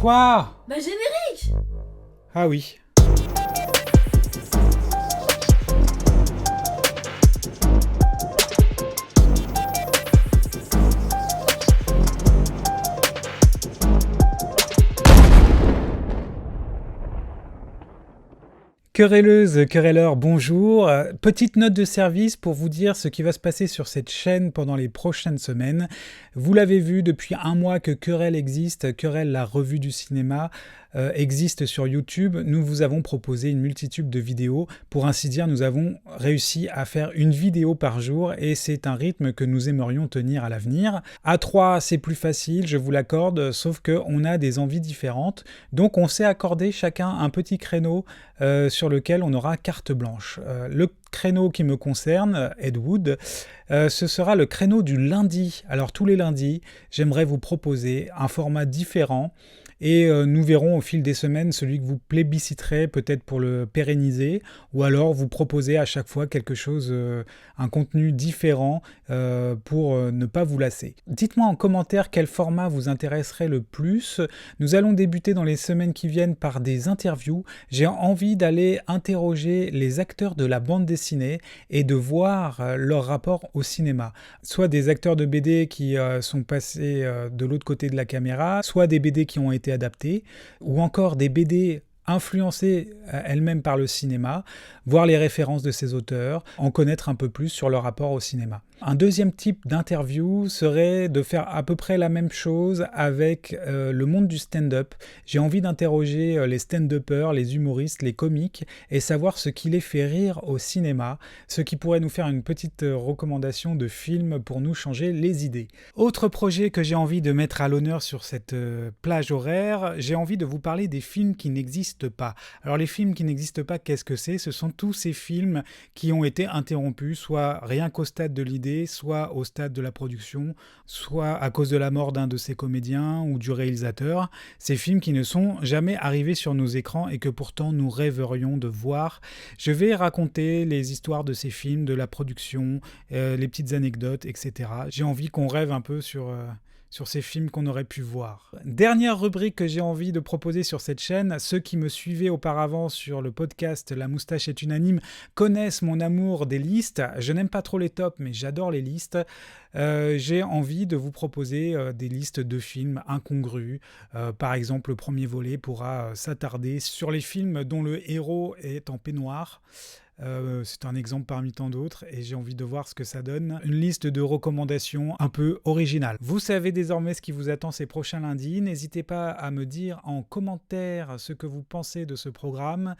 Quoi? Bah générique. Ah oui. Querelleuses, querelleurs, bonjour. Petite note de service pour vous dire ce qui va se passer sur cette chaîne pendant les prochaines semaines. Vous l'avez vu depuis un mois que Querelle existe, Querelle la revue du cinéma existe sur YouTube. Nous vous avons proposé une multitude de vidéos. Pour ainsi dire, nous avons réussi à faire une vidéo par jour et c'est un rythme que nous aimerions tenir à l'avenir. À 3, c'est plus facile, je vous l'accorde, sauf qu'on a des envies différentes. Donc on s'est accordé chacun un petit créneau sur lequel on aura carte blanche. Le créneau qui me concerne, Ed Wood, ce sera le créneau du lundi. Alors tous les lundis, j'aimerais vous proposer un format différent et nous verrons au fil des semaines celui que vous plébisciterez peut-être pour le pérenniser ou alors vous proposer à chaque fois quelque chose, un contenu différent pour ne pas vous lasser. Dites-moi en commentaire quel format vous intéresserait le plus. Nous allons débuter dans les semaines qui viennent par des interviews. J'ai envie d'aller interroger les acteurs de la bande dessinée et de voir leur rapport au cinéma. Soit des acteurs de BD qui sont passés de l'autre côté de la caméra, soit des BD qui ont été adaptés, ou encore des BD influencées elles-mêmes par le cinéma, voir les références de ces auteurs, en connaître un peu plus sur leur rapport au cinéma. Un deuxième type d'interview serait de faire à peu près la même chose avec le monde du stand-up. J'ai envie d'interroger les stand-uppers, les humoristes, les comiques et savoir ce qui les fait rire au cinéma, ce qui pourrait nous faire une petite recommandation de film pour nous changer les idées. Autre projet que j'ai envie de mettre à l'honneur sur cette plage horaire, j'ai envie de vous parler des films qui n'existent pas. Alors les films qui n'existent pas, qu'est-ce que c'est ? Ce sont tous ces films qui ont été interrompus, soit rien qu'au stade de l'idée, soit au stade de la production, soit à cause de la mort d'un de ses comédiens ou du réalisateur. Ces films qui ne sont jamais arrivés sur nos écrans et que pourtant nous rêverions de voir. Je vais raconter les histoires de ces films, de la production, les petites anecdotes, etc. J'ai envie qu'on rêve un peu sur ces films qu'on aurait pu voir. Dernière rubrique que j'ai envie de proposer sur cette chaîne, ceux qui me suivaient auparavant sur le podcast La moustache est unanime connaissent mon amour des listes. Je n'aime pas trop les tops, mais j'adore les listes. J'ai envie de vous proposer des listes de films incongrus. Par exemple, le premier volet pourra s'attarder sur les films dont le héros est en peignoir. C'est un exemple parmi tant d'autres et j'ai envie de voir ce que ça donne. Une liste de recommandations un peu originale. Vous savez désormais ce qui vous attend ces prochains lundis. N'hésitez pas à me dire en commentaire ce que vous pensez de ce programme.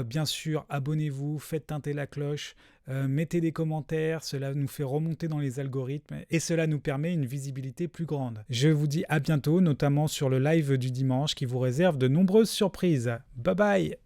Bien sûr, abonnez-vous, faites teinter la cloche, mettez des commentaires, cela nous fait remonter dans les algorithmes et cela nous permet une visibilité plus grande. Je vous dis à bientôt, notamment sur le live du dimanche qui vous réserve de nombreuses surprises. Bye bye!